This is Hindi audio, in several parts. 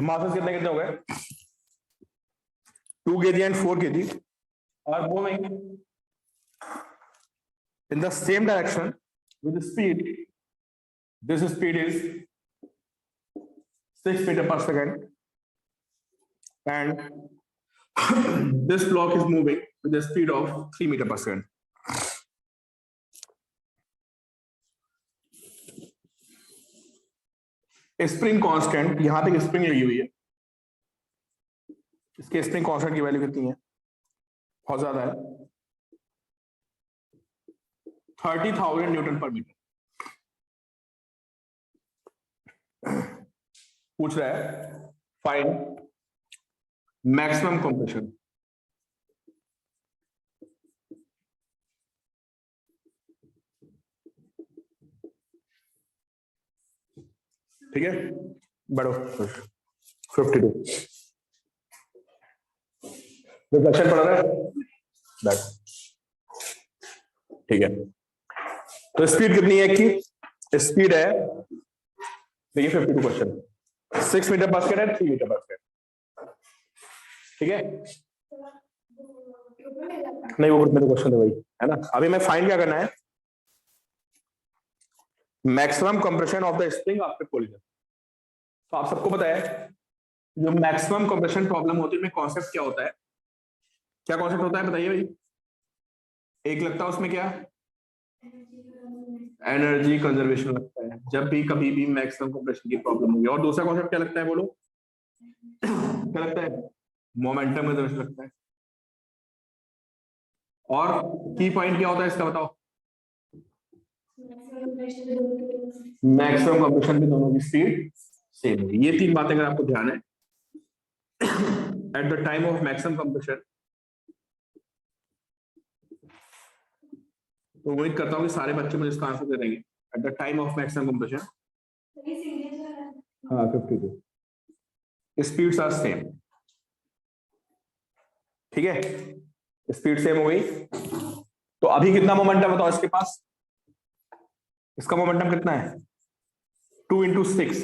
masses कितने कितने हो गए? 2 kg and 4 kg are moving in the same direction with the speed. This speed is 6 meter per second, and this block is moving with the speed of 3 meter per second. Spring constant, यहां पे स्प्रिंग लगी हुई है, इसके स्प्रिंग कांस्टेंट की वैल्यू कितनी है? बहुत ज्यादा है, 30,000 न्यूटन पर मीटर। पूछ रहा है फाइंड मैक्सिमम कंप्रेशन। ठीक है, बढ़ो 52 रिफ्लेक्शन पढ़ रहा है, ठीक है। तो स्पीड कितनी है कि स्पीड है, देखिए 52 क्वेश्चन, 6 मीटर पर सेकंड है, 3 मीटर पर सेकंड, ठीक है। नहीं वो ग्रुप में तो क्वेश्चन है वही, है ना। अभी मैं फाइंड क्या करना है, maximum compression of the spring after collision. तो आप सबको पता है जो मैक्सिमम कंप्रेशन प्रॉब्लम होती है में कॉन्सेप्ट क्या होता है, क्या कॉन्सेप्ट होता है बताइए भाई। एक लगता है उसमें क्या, एनर्जी कंजर्वेशन लगता है जब भी कभी भी मैक्सिमम कंप्रेशन की प्रॉब्लम होगी। और दूसरा कॉन्सेप्ट क्या लगता है बोलो, क्या लगता है, मोमेंटम कंजर्वेशन लगता है। और की पॉइंट क्या होता है इसका बताओ, मैक्सिमम कंप्रेशन में दोनों की स्पीड सेम है। ये तीन बातें अगर आपको ध्यान है, at the time of maximum compression, तो उम्मीद करता हूं कि सारे बच्चे मुझे इसका आंसर दे देंगे। At the time of maximum compression, हाँ 52, स्पीड्स आर सेम, ठीक है, स्पीड सेम हो गई। तो अभी कितना मोमेंटम बताओ इसके पास, इसका मोमेंटम कितना है 2 × 6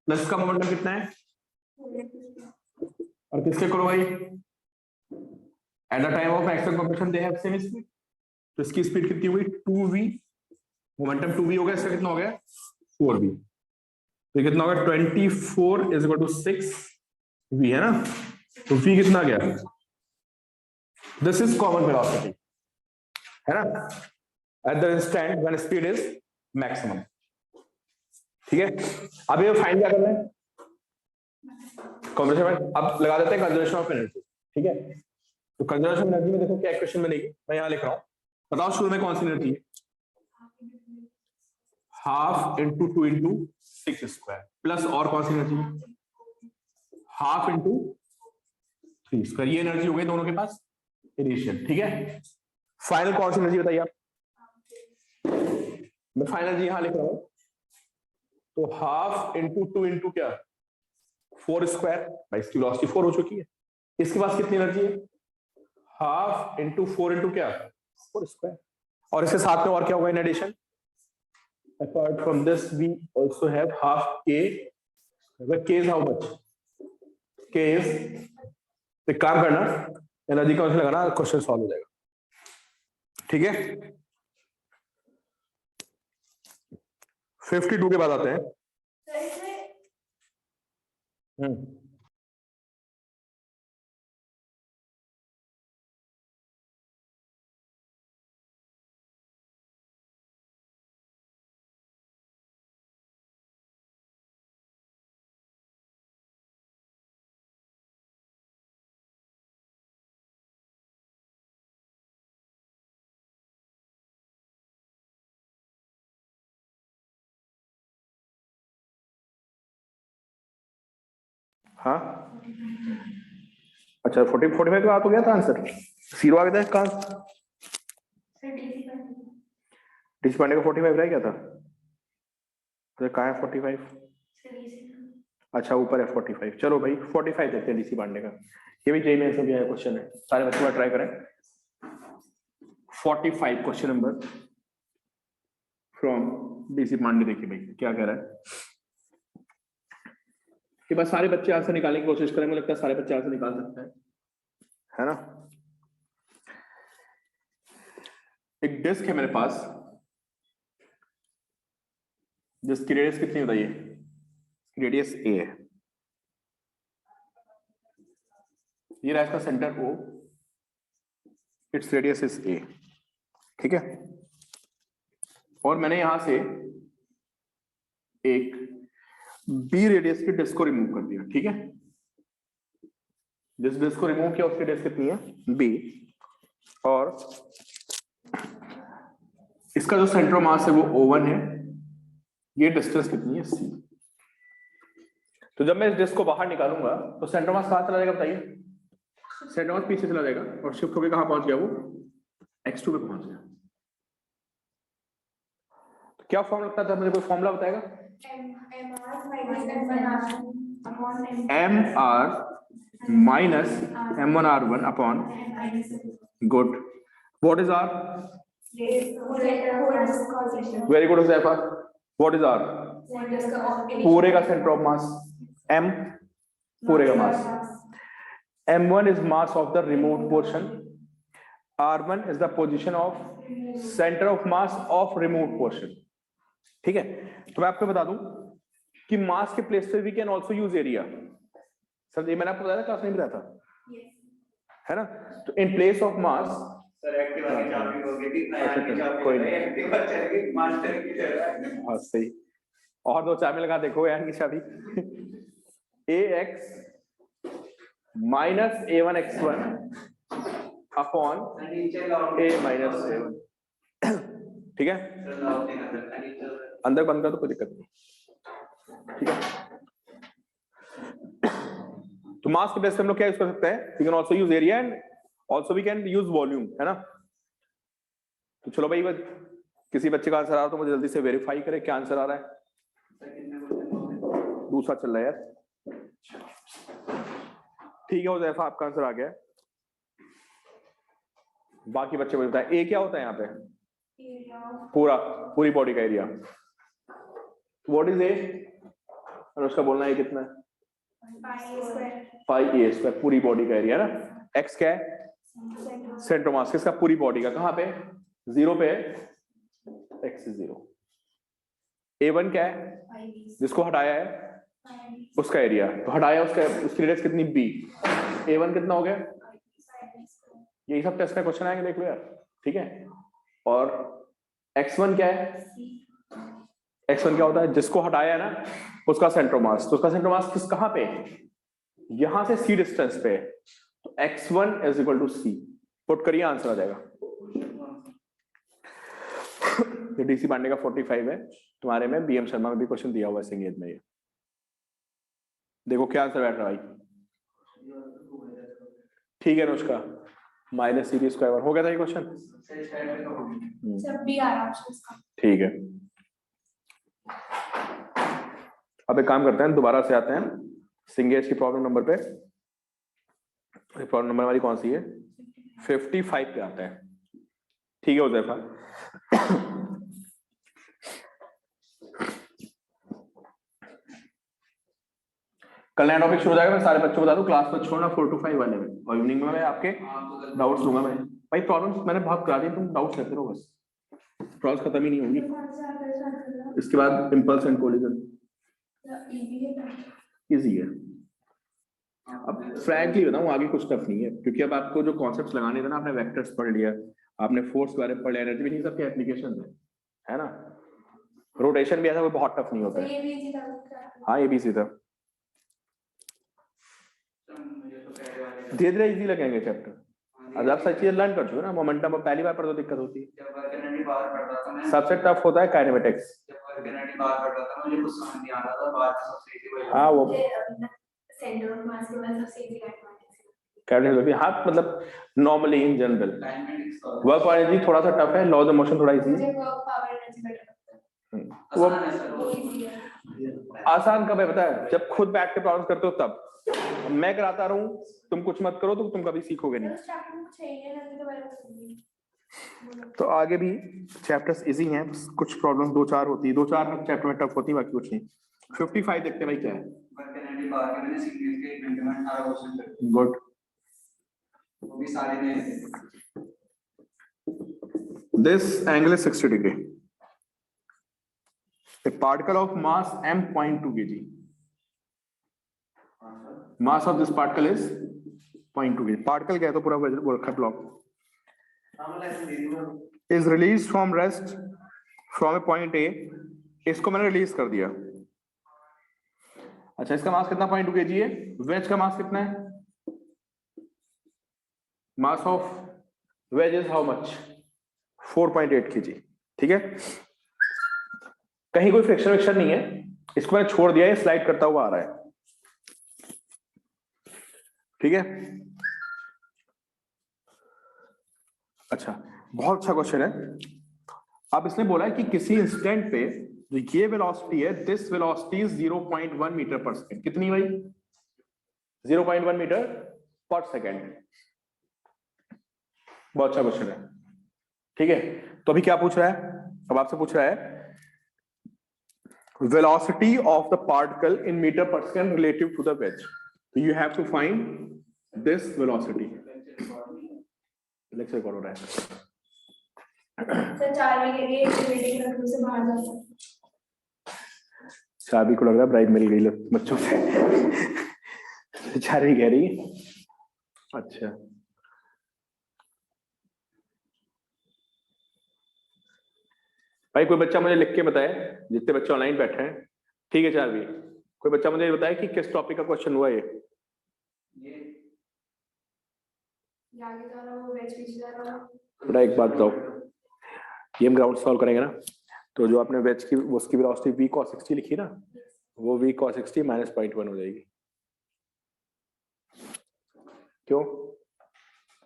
प्लस का मोमेंटम कितना है, और किसके करो भाई, at the time of maximum compression they have same speed. तो इसकी स्पीड कितनी हुई 2v, मोमेंटम 2v हो गया, इसका कितना हो गया 4v। तो कितना होगा 24 = 6v, है ना। तो v कितना गया, दिस इज कॉमन वेलोसिटी, है ना, at the instant when speed is maximum, ठीक है। अब ये फाइंड क्या करना है, कंजर्वेशन। अब लगा देते हैं कंजर्वेशन ऑफ एनर्जी, ठीक है। तो कंजर्वेशन ऑफ एनर्जी में देखो क्या इक्वेशन बनेगी, मैं यहां लिख रहा हूं, बताओ शुरू में कौन सी एनर्जी है, ½ × 2 × 6² प्लस और कौन सी एनर्जी, ½ × 3²। ये एनर्जी हो गई दोनों के पास इनिशियल, ठीक है। फाइनल कौन सी एनर्जी बताइए आप, मैं फाइनल एनर्जी यहां लिख रहा हूं, तो ½ × 2 × क्या 4², भाई इसकी वेलोसिटी 4 हो चुकी है। इसके पास कितनी एनर्जी है, ½ × 4 × क्या 4²। और इसके साथ में और क्या होगा in addition, apart from this we also have ½ k, where k is how much, k is, एक काम करना एनर्जी का आंसर लगाना, क्वेश्चन सॉल्व हो जाएगा, ठीक है। 52 के बाद आते हैं, हाँ अच्छा 45 के बाद हो गया था आंसर, 0 आ गया था इसका, डीसी पांडे का 45 रह गया था, तो कहाँ है 45, अच्छा ऊपर है 45। चलो भाई 45 देखते हैं डीसी पांडे का, ये भी जेई मेंस में आया क्वेश्चन है, सारे बच्चे ट्राई करें। 45 question number from DC Pandey, देखिए भाई क्या कह रहा है। कि बस सारे बच्चे आंसर निकालने की कोशिश करें, मुझे लगता है सारे बच्चे आंसर निकाल सकते हैं, है ना। एक डिस्क है मेरे पास, जिसकी रेडियस कितनी बताइए, रेडियस ए है, ये रहा इसका centre O, its radius is A, ठीक है। और मैंने यहां से एक बी रेडियस की डिस्क को रिमूव कर दिया, ठीक है। जिस डिस्क को रिमूव किया उसकी रेडियस कितनी है, बी, और इसका जो सेंटर मास है वो O1 है, ये डिस्टेंस कितनी है, सी। तो जब मैं इस डिस्क को बाहर निकालूंगा तो सेंटर मास कहां चला जाएगा बताइए, सेंटर मास पीछे चला जाएगा और शिफ्ट होकर कहां पहुंच गया, वो x2 पे पहुंच गया। तो क्या फॉर्मूला लगता था, मुझे कोई फॉर्मूला बताएगा, mr minus m1r1 upon, good, what is r, very good Huzaifah, what is r, पूरे का सेंटर ऑफ मास, m पूरे का मास, m1 is mass of the removed portion, r1 is the position of center of mass of removed portion, ठीक है। तो मैं आपको बता दूं कि मास के प्लेस पे we can also use area, sir ये मैंने आपको बताया था, क्लास में बताया था, है ना। तो in place of mass, sir Activa की चाबी हो गई थी, कोई नहीं, एक्टिवा चल गई मास्टर की जगह। हाँ सही, और दो चाबी लगा देखो यार की चाबी, ax minus a1 x1 upon a minus a1, ठीक है। अंदर बंद कर तो कोई दिक्कत नहीं, ठीक है। तो मास के बेस पे हम लोग क्या यूज कर सकते हैं, we can also use area and also we can use volume, है ना। तो चलो भाई, किसी बच्चे का आंसर आ रहा तो मुझे जल्दी से वेरीफाई करें क्या आंसर आ रहा है। दूसरा चल रहा है यार, ठीक है हुज़ैफा, आपका आंसर आ गया। बाकी बच्चे मुझे बताएं, ए क्या होता है यहाँ पे, पूरी बॉडी का एरिया। व्हाट इज ए, उसका बोलना है कितना है, पाई ए स्क्वायर, पूरी बॉडी का एरिया ना। एक्स क्या है, सेंटर मास किसका, पूरी बॉडी का, कहां पे, जीरो पे, एक्स 0। A1 क्या है, जिसको हटाया है उसका एरिया, तो हटाया उसका, उसकी रेडियस कितनी, b, A1 कितना हो गया, यही सब टेस्ट में क्वेश्चन आएंगे, देख लो यार, ठीक है। और x1 क्या है, x1 क्या होता है, जिसको हटाया है ना उसका सेंटर मास, तो उसका सेंटर मास किस, कहां पे, यहां से c डिस्टेंस पे, तो x1 is equal to c, put करिए आंसर आ जाएगा। ये डीसी पांडे का 45 है, तुम्हारे में बीएम शर्मा में भी क्वेश्चन दिया हुआ है संगीत में, ये देखो क्या आंसर बैठ रहा है भाई, ठीक है अनुष्का, माइनस सी स्क्वायर हो गया था ये क्वेश्चन, ठीक है। अब एक काम करते हैं, दोबारा से आते हैं सिंगेज की प्रॉब्लम नंबर पे। प्रॉब्लम नंबर हमारी कौन सी है, 55 पे आता है, ठीक है हुज़ैफा। कल नया टॉपिक शुरू हो जाएगा, मैं सारे बच्चों को बता दूं, क्लास में छोड़ना 4 to 5 वाले में, और इवनिंग में मैं आपके डाउट्स लूंगा। मैं भाई प्रॉब्लम्स मैंने बहुत करा दी, तुम डाउट्स लेते रहो बस, प्रॉब्लम्स खत्म ही नहीं होंगी। इसके बाद इंपल्स एंड कोलिजन इजी है। अब फ्रैंकली बताऊं, आगे कुछ टफ नहीं है, क्योंकि अब आपको जो कॉन्सेप्ट्स लगाने थे ना, आपने वेक्टर्स पढ़ लिया, आपने फोर्स के बारे में पढ़ लिया, एनर्जी भी नहीं, सबके एप्लीकेशन है ना। रोटेशन भी ऐसा कोई बहुत टफ नहीं होता है, हाँ ये भी इजी था, धीरे धीरे इजी लगेंगे चैप्टर। अब आप सच चीज लर्न कर चुके ना, मोमेंटम में पहली बार पढ़ तो दिक्कत होती है, सबसे टफ होता है काइनेमेटिक्स। हाँ वो हाँ, मतलब normally in general work power energy थोड़ा सा टफ है, लॉ ऑफ मोशन थोड़ा इजी है। वो आसान कब है पता है, जब खुद बैठ के प्रॉब्लम करते हो तब। मैं कराता रहूं, तुम कुछ मत करो तो तुम कभी सीखोगे नहीं। तो आगे भी चैप्टर्स इजी हैं, कुछ प्रॉब्लम 2-4 होती है, 2-4 चैप्टर में टफ होती है, बाकी कुछ नहीं। 55 देखते हैं भाई क्या है। मैंने बाकी मैंने सीरीज के 1 घंटे में 18% कर गुड। वो भी सारे ने This angle is 60 degree. A particle of mass m 0.2 kg. Mass of this particle is 0.2 kg. Particle क्या है तो पूरा वो रखा block. Is released from rest from a point A. इसको मैंने रिलीज कर दिया. अच्छा, इसका मास कितना 0.2 kg है. वेज का मास कितना है? Mass of ways is how much? 4.8 kg. ठीक है, कहीं कोई फ्रिक्शन विक्शन नहीं है, इसको मैंने छोड़ दिया है, स्लाइड करता हुआ आ रहा है. ठीक है, अच्छा, बहुत अच्छा क्वेश्चन है. अब इसने बोला है कि किसी इंस्टेंट पे जो ये वेलोसिटी है, दिस वेलोसिटी इज 0.1 मीटर पर सेकेंड. कितनी भाई? 0.1 मीटर पर सेकेंड. बहुत अच्छा क्वेश्चन है. ठीक है, तो अभी क्या पूछ रहा है? अब आपसे पूछ रहा है velocity of the particle in meter per second relative to the wedge. So you have to find this velocity. Lecture करो रहा है सर 4 बजे के लिए मीटिंग रखने से बाहर जाता हूं. चाबी को लग रहा है ब्राइब मिल गई बच्चों से. चाबी कह रही है. अच्छा, भाई कोई बच्चा मुझे लिख के बताए, जितने बच्चे ऑनलाइन बैठे हैं. ठीक है चाबी, कोई बच्चा मुझे बताए कि किस टॉपिक का क्वेश्चन हुआ ये. आगे जा रहा हूं, वेज पीछे जा रहा हूं. बेटा एक बात बताओ, ये हम ग्राउंड सॉल्व करेंगे ना, तो जो आपने वेज की उसकी वेलोसिटी v cos 60 लिखी ना, वो v cos 60 माइनस 0.1 हो जाएगी. क्यों?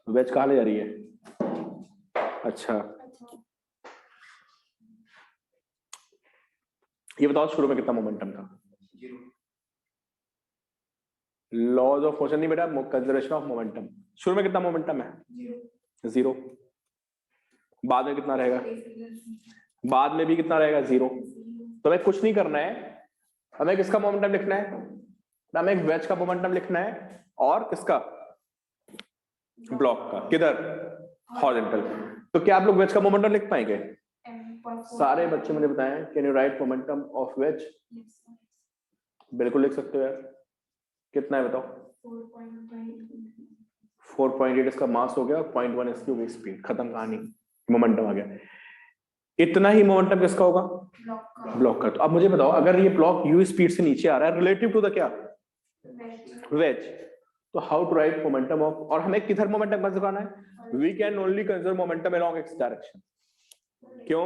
वेज कहाँ ले जा रही है? अच्छा, ये बताओ शुरू में कितना मोमेंटम था? लॉज ऑफ मोशन नहीं बेटा, कंजर्वेशन ऑफ मोमेंटम. शुरू में कितना मोमेंटम है? 0. बाद में कितना रहेगा? बाद में भी कितना रहेगा? 0. तो हमें कुछ नहीं करना है, हमें किसका मोमेंटम लिखना है? हमें एक वेज का मोमेंटम लिखना है और किसका? ब्लॉक का. किधर? हॉरिजॉन्टल. तो क्या आप लोग वेज का मोमेंटम लिख पाएंगे? सारे बच्चे मुझे बताएं, can you right momentum of ways? बिल्कुल लिख सकते हो यार. कितना है बताओ? 4.8 इसका मास हो गया, 0.1 इसकी हो गई स्पीड. खत्म कहानी, मोमेंटम आ गया. इतना ही मोमेंटम किसका होगा? ब्लॉक का. तो अब मुझे बताओ, अगर ये ब्लॉक u स्पीड से नीचे आ रहा है रिलेटिव टू द क्या? वेज, तो how to write momentum of? और हमें किधर मोमेंटम कंसीडर करना है? We can only consider momentum along x direction. क्यों?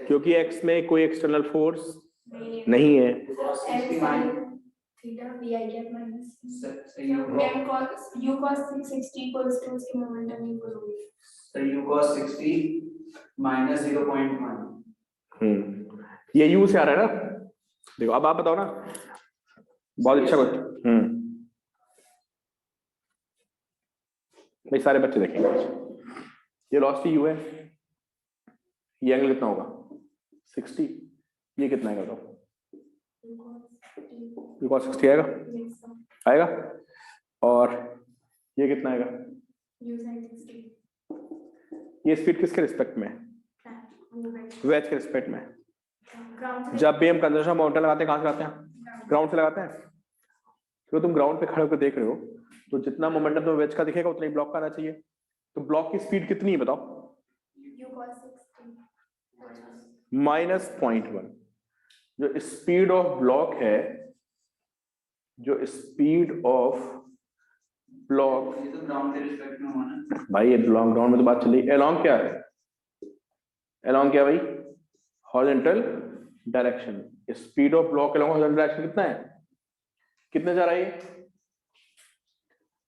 क्योंकि x में कोई एक्सटर्नल फोर्स नहीं है. Theta vi cap minus m cos u cos 60 equals to उसकी मोमेंटम इक्वल होगी. तो u cos 60 minus 0.1. ये u से आ रहा है ना. देखो अब आप बताओ ना, बहुत अच्छा क्वेश्चन. भाई सारे बच्चे देखेंगे. ये वेलोसिटी u है, ये एंगल कितना होगा? 60. ये कितना आएगा बताओ? u cos 60 आएगा? आएगा. और ये कितना आएगा? u sin 60. ये स्पीड किसके रिस्पेक्ट में? वेज के रिस्पेक्ट में. ग्राउंड जब भी हम कंजर्वेशन ऑफ मोमेंटम लगाते हैं, कहां से लगाते हैं? ग्राउंड से लगाते हैं. तो तुम ग्राउंड पे खड़े होकर देख रहे हो, तो जितना मोमेंटम तुम्हें वेज का दिखेगा उतना ही ब्लॉक का आना चाहिए. तो ब्लॉक की स्पीड कितनी है बताओ? u cos 60 minus 0.1. जो स्पीड ऑफ ब्लॉक है, जो स्पीड ऑफ ब्लॉक, ये तो ग्राउंड के रिस्पेक्ट में होना. भाई ये लॉन्ग ग्राउंड में तो बात चली. एलोंग क्या है? एलोंग क्या भाई? Horizontal direction. Speed of block along horizontal direction कितना है? कितने जा रहा है ये?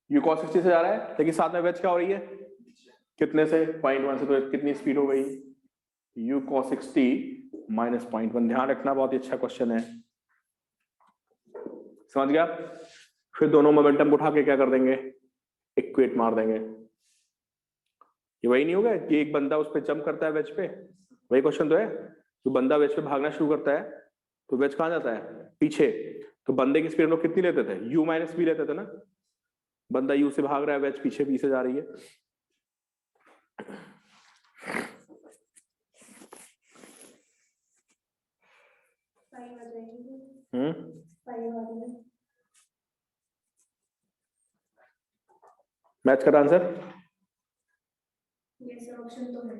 u cos 60 से जा रहा है, लेकिन साथ में वेज क्या हो रही है? कितने से? 0.1 से. तो कितनी स्पीड हो गई? u cos 60 minus 0.1. ध्यान रखना, बहुत ही अच्छा क्वेश्चन है. समझ गया? फिर दोनों मोमेंटम उठा के क्या कर देंगे? इक्वेट मार देंगे. ये वही नहीं होगा कि एक बंदा उस पर जंप करता है वेज पे? वही क्वेश्चन तो है. तो बंदा वेज पे भागना शुरू करता है तो वेज कहां जाता है? पीछे. तो बंदे की स्पीड हम लोग कितनी लेते थे, u माइनस v लेते थे ना। बंदा u से भाग रहा है, वेज पीछे v से जा रही है। मैच का आंसर ये ऑप्शन तो है।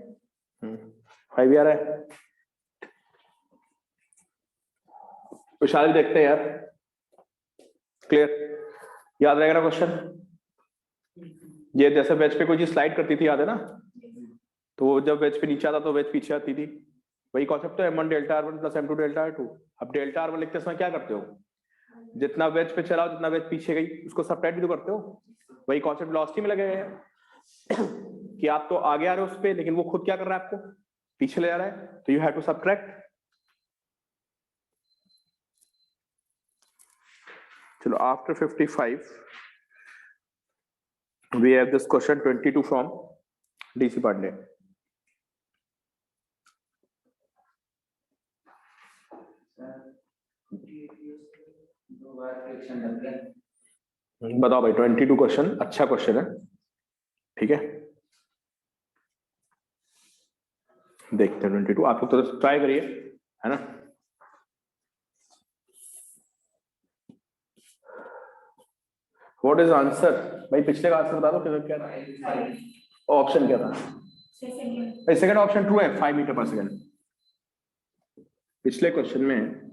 5 आ रहा है। विशाल देखते हैं यार, क्लियर, याद रहेगा ना क्वेश्चन। ये जैसे वेज पे कोई चीज स्लाइड करती थी, याद है ना, तो वो जब वेज पे नीचे आता तो वेज पीछे आती थी। वही कॉन्सेप्ट तो m1 delta r1 plus m2 delta r2। अब डेल्टा r1 लिखते समय क्या करते हो, जितना वेज पे चला जितना वेज पीछे गई उसको सबट्रैक्ट भी तो करते हो। वही कॉन्सेप्ट वेलोसिटी में लगे हैं कि आप तो आगे आ रहे हो उस पे, लेकिन वो खुद क्या कर रहा है, आपको पीछे ले जा रहा है, तो यू हैव टू सबट्रैक्ट। चलो, after 55 we have this question 22 from DC Pandey. बताओ भाई, 22 क्वेश्चन अच्छा क्वेश्चन है, ठीक है। देखते हैं 22, आप लोग तो ट्राई करिए, है ना। व्हाट इज आंसर भाई, पिछले का आंसर बता दो, क्या था ऑप्शन, क्या था भाई, सेकंड ऑप्शन ट्रू है, 5 मीटर पर सेकंड। पिछले क्वेश्चन में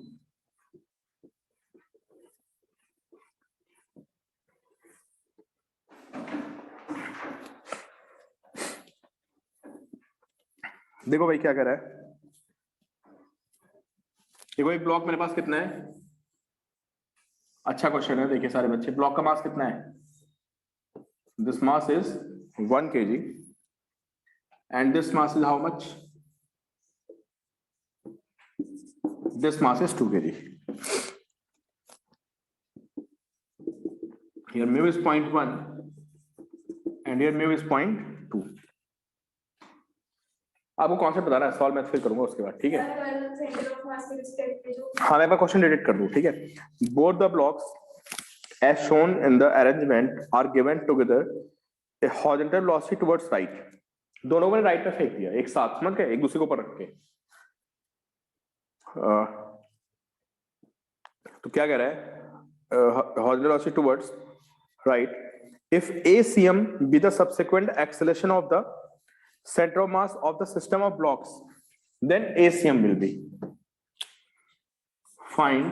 देखो भाई क्या कह रहा है, देखो एक ब्लॉक मेरे पास कितना है, अच्छा क्वेश्चन है, देखिए सारे बच्चे, ब्लॉक का मास कितना है, this mass is 1 kg and this mass is how much, this mass is 2 kg. Here mu is 0.1 and here mu is 0.2. आपको कॉन्सेप्ट बताना है, सॉल्व मैं फिर करूंगा उसके बाद, ठीक है। हाँ, मैं क्वेश्चन डिलीट कर दूं, ठीक है। Both the blocks as shown in the arrangement are given together a horizontal velocity towards right. दोनों को राइट में फेंक दिया एक साथ, समझ गए, एक दूसरे को ऊपर रख के। तो क्या कह रहा है, horizontal velocity towards right if ACM be the subsequent acceleration of the center of mass of the system of blocks, then ACM will be, find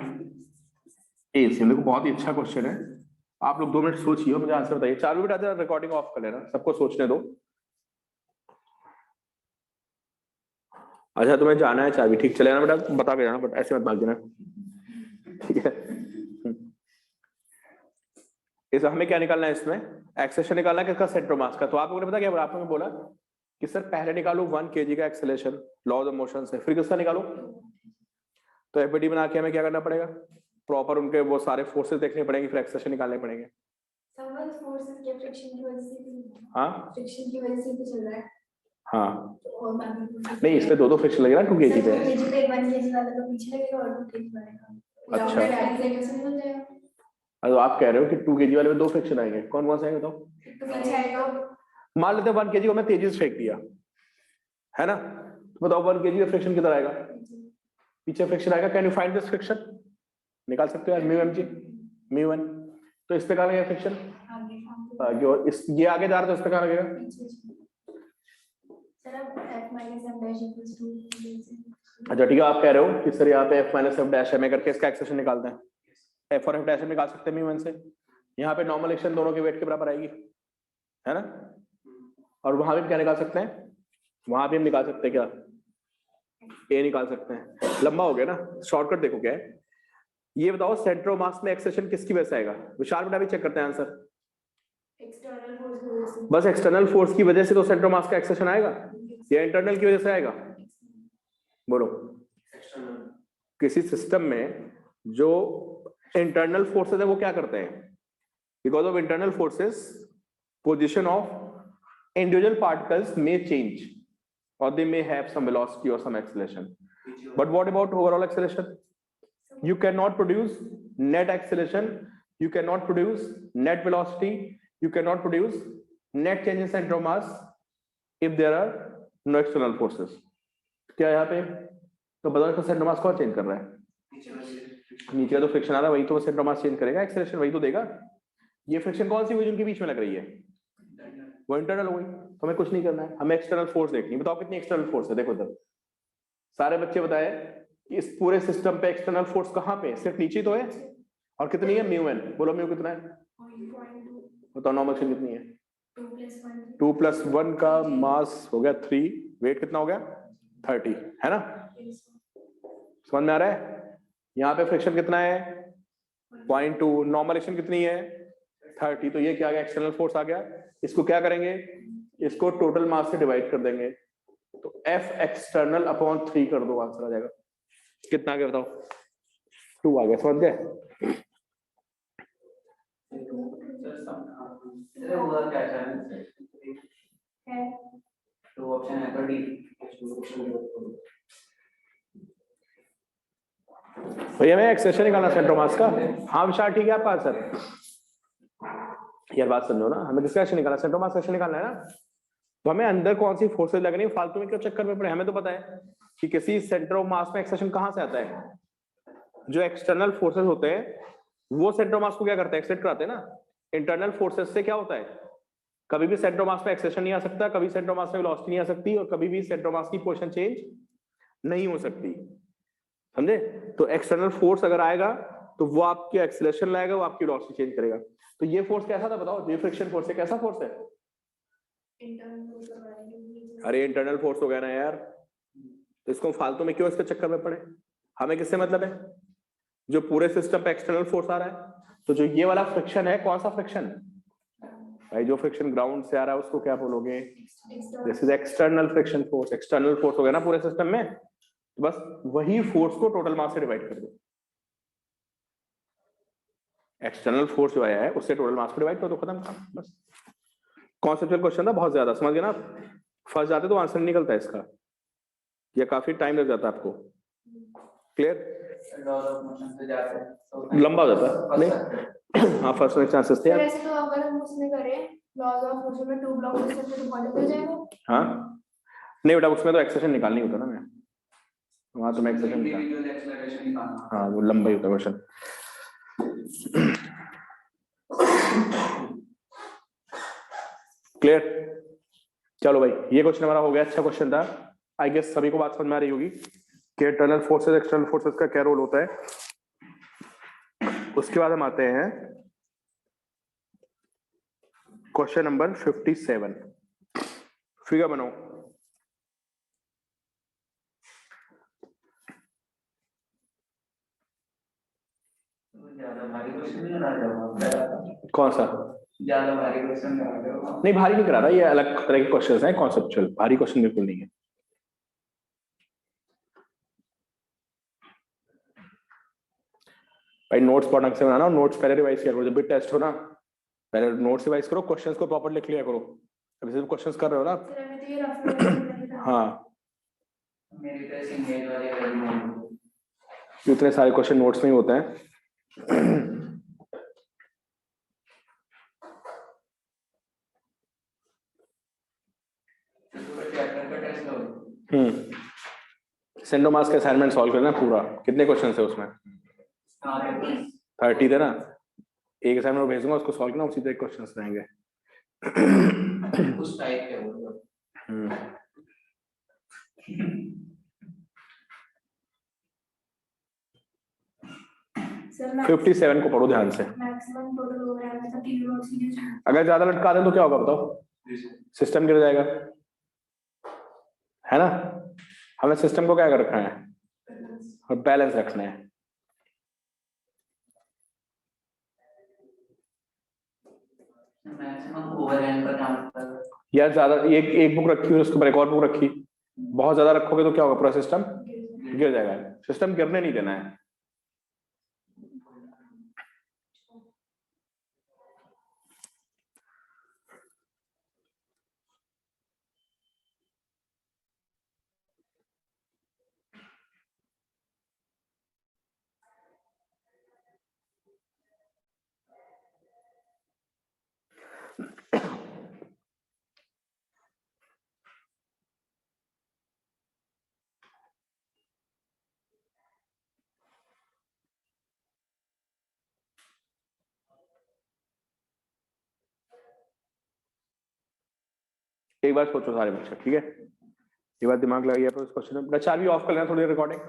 ACM। देखो बहुत ही अच्छा क्वेश्चन है, आप लोग 2 मिनट सोचिए, मुझे आंसर बताइए। 4 मिनट आजा, रिकॉर्डिंग ऑफ कर लेना, सबको सोचने दो। अच्छा, तुम्हें जाना है चाबी, ठीक, चले ना बेटा, बता के जाना, बट ऐसे मत भाग देना, ठीक है। इस हमें क्या निकालना है, इसमें एक्सेलेरेशन निकालना है किसका, सेंटर ऑफ मास का। तो आप लोगों ने पता क्या, आप लोगों ने बोला कि सर पहले निकालो 1 kg का एक्सेलेरेशन लॉ ऑफ मोशन से, फिर किसका निकालो। तो एफबीडी बना के हमें क्या करना पड़ेगा, प्रॉपर उनके वो सारे फोर्सेस देखने पड़ेंगे, फिर एक्सेलेरेशन निकालने पड़ेंगे। हाँ फ्रिक्शन की वजह से भी चल रहा है। हाँ, नहीं इसमें 2 फ्रिक्शन लगेगा 2 kg पे। 1 kg वाला तो पीछे लगेगा और 2 kg वाले का। अच्छा, तो आप कह रहे हो कि 2 kg वाले में 2 फ्रिक्शन आएंगे, कौन कौन से आएंगे बताओ। मान लेते हैं 1 kg को मैं तेजी से फेंक दिया, है ना, तो बताओ 1 kg का फ्रिक्शन किधर आएगा, पीछे फ्रिक्शन आएगा। Can you find this friction, निकाल सकते हो यार, म्यू mg म्यू 1। तो इस पे कहां लगेगा फ्रिक्शन, आगे, और इस ये आगे जा रहा है तो इस पे कहां लगेगा। अच्छा ठीक है, आप कह रहे हो कि सर यहाँ पे f माइनस एफ डैश है, करके इसका एक्सेलेरेशन निकालते हैं, f और f डैश निकाल सकते हैं म्यू 1 से। यहाँ पे नॉर्मल एक्शन दोनों के वेट के बराबर आएगी, है ना। और वहां भी क्या निकाल सकते हैं, वहां भी हम निकाल सकते हैं क्या, a निकाल सकते हैं। लंबा हो गया ना, शॉर्टकट देखो क्या है। ये बताओ सेंटर ऑफ मास में एक्सेलेरेशन किसकी वजह से आएगा, विशाल बेटा भी चेक करते हैं आंसर। एक्सटर्नल फोर्स की वजह से। बस एक्सटर्नल फोर्स की वजह से तो सेंटर ऑफ मास का एक्सेलेरेशन आएगा, या इंटरनल की वजह से आएगा, बोलो। किसी सिस्टम में जो इंटरनल फोर्सेस है वो क्या करते हैं, because of internal forces position of individual particles may change or they may have some velocity or some acceleration, but what about overall acceleration, you cannot produce net acceleration, you cannot produce net velocity, you cannot produce net change in center of mass if there are no external forces. क्या यहाँ पे तो बताओ इसका सेंटर मास कौन चेंज कर रहा है? नीचे तो फ्रिक्शन आ रहा है, वही तो सेंटर मास चेंज करेगा, एक्सेलरेशन वही तो देगा। ये फ्रिक्शन कौन सी हुई जिनके बीच में लग रही है? वो इंटरनल हुई। तो हमें कुछ नहीं करना है, हमें एक्सटर्नल फोर्स देखनी है। बताओ कितनी एक्सटर्नल फोर्स है? देखो इधर सारे बच्चे बताए कि इस पूरे सिस्टम पे एक्सटर्नल फोर्स कहाँ पे? सिर्फ नीचे तो है। और कितनी है? Mu N. बोलो म्यू कितना है? बताओ नॉर्मल एक्शन कितनी है? 2+1 का मास हो गया 3, वेट कितना हो गया? 30, है ना? समझ में आ रहा है? यहाँ पे फ्रिक्शन कितना है? 0.2, नॉर्मल एक्शन कितनी है? 30। तो ये क्या आ गया? एक्सटर्नल फोर्स आ गया। इसको क्या करेंगे? इसको टोटल मास से डिवाइड कर देंगे, तो F एक्सटर्नल अपॉन 3 कर दो, आंसर आ जाएगा। कितना आ गया बताओ? 2 आ गया। समझ गए? हुआ क्या है? तो ऑप्शन है तो डी। भैया मैं एक्सेशन निकालना सेंटर मास का। हाँ विशाल ठीक है, आपका आंसर। यार बात समझो ना, हमें किसका एक्शन निकालना? सेंटर मास एक्शन निकालना है ना। तो हमें अंदर कौन सी फोर्सेज लग रही है, फालतू में क्यों चक्कर में पड़े? हमें तो पता है कि किसी सेंटर ऑफ मास में एक्सेशन कहां से आता है। जो एक्सटर्नल फोर्सेज होते हैं वो सेंटर ऑफ मास को क्या करते हैं? एक्सेट कराते हैं ना। इंटरनल फोर्सेज से क्या होता है? कभी भी सेंटर ऑफ मास में एक्सेशन नहीं आ सकता, कभी सेंटर ऑफ मास में वेलोसिटी नहीं आ सकती, और कभी भी सेंटर ऑफ मास की पोजीशन चेंज नहीं हो सकती। समझे? तो एक्सटर्नल फोर्स अगर आएगा तो वो आपकी एक्सेलरेशन लाएगा, वो आपकी वेलोसिटी चेंज करेगा। तो ये फोर्स कैसा था बताओ? ये फ्रिक्शन फोर्स है, कैसा फोर्स है? अरे इंटरनल फोर्स हो गया ना यार। तो इसको फालतू में क्यों इसके चक्कर में पड़े? हमें किससे मतलब है? जो पूरे सिस्टम पे एक्सटर्नल फोर्स आ रहा है। तो जो ये वाला फ्रिक्शन है, कौन सा फ्रिक्शन भाई? जो फ्रिक्शन ग्राउंड से आ रहा है उसको क्या बोलोगे? This is external friction force. External force हो गया ना पूरे सिस्टम में, तो बस वही फोर्स को टोटल मास से डिवाइड कर दो। एक्सटर्नल फोर्स जो आया है उससे टोटल मास को डिवाइड कर दो, खत्म काम। बस कॉन्सेप्चुअल क्वेश्चन था, बहुत ज्यादा समझ गए ना? फंस जाते तो आंसर नहीं निकलता है इसका, या काफी टाइम लग जाता है आपको। क्लियर? लॉज ऑफ मोशन से जाते हैं तो लंबा हो जाता है नहीं। हाँ फर्स्ट में चांसेस थे। वैसे तो अगर हम उसमें करें लॉज ऑफ मोशन में 2 ब्लॉक सिस्टम पे तो बहुत हो जाएगा। हाँ नहीं बेटा, उसमें तो एक्सेशन निकालनी होता ना मैं, वहां तो मैं एक्सेशन निकाल। इंडिविजुअल एक्सेलरेशन निकालना। हाँ वो लंबा ही होता है क्वेश्चन। क्लियर? चलो भाई ये क्वेश्चन हमारा हो गया, अच्छा क्वेश्चन था। आई गेस सभी को बात समझ में आ रही होगी कि इंटरनल फोर्सेस एक्सटर्नल फोर्सेस का क्या रोल होता है। उसके बाद हम आते हैं क्वेश्चन नंबर 57। फिगर बनाओ। ज्यादा भारी क्वेश्चन नहीं करा रहे हो? कौन सा? ज्यादा भारी क्वेश्चन करा रहे हो? नहीं भारी नहीं करा रहा, ये अलग तरह के क्वेश्चंस हैं, कॉन्सेप्चुअल। भारी क्वेश्चन बिल्कुल नहीं है। भाई नोट्स पढ़ने से बनाना, नोट्स पहले रिवाइज किया करो। जब भी टेस्ट हो ना पहले नोट्स रिवाइज करो, क्वेश्चंस को प्रॉपर लिख लिया करो। अभी सिर्फ क्वेश्चंस कर रहे हो ना आप। फिर अभी तो ये रफ हाँ मेरी तो सिंगल वाली है, इतने सारे क्वेश्चन नोट्स में ही होते हैं। चैप्टर का टेस्ट लो। सेंडोमास का असाइनमेंट सॉल्व करना पूरा। कितने क्वेश्चन है उसमें? 30 थे ना। एक असाइनमेंट भेजूंगा, उसको सॉल्व करना, उसी तरह क्वेश्चंस रहेंगे। उस टाइप के बोलो। 57 को पढ़ो ध्यान से। मैक्सिमम टोटल हो रहा है 30 ब्लॉक सीरीज। अगर ज्यादा लटका दें तो क्या होगा बताओ? सिस्टम गिर जाएगा, है ना? हमें सिस्टम को क्या कर रखना है? और बैलेंस रखना है। मैक्सिमम ओवरहैंग का काम होता है। यार ज्यादा एक बुक रखी और उसके ऊपर एक और बुक रखी, बहुत ज्यादा रखोगे तो क्या होगा? पूरा सिस्टम गिर जाएगा। सिस्टम गिरने नहीं देना है। एक बार सोचो सारे बच्चे, ठीक है, ये बात दिमाग लगाइए पर इस क्वेश्चन में। बच्चा अभी ऑफ कर लेना थोड़ी रिकॉर्डिंग।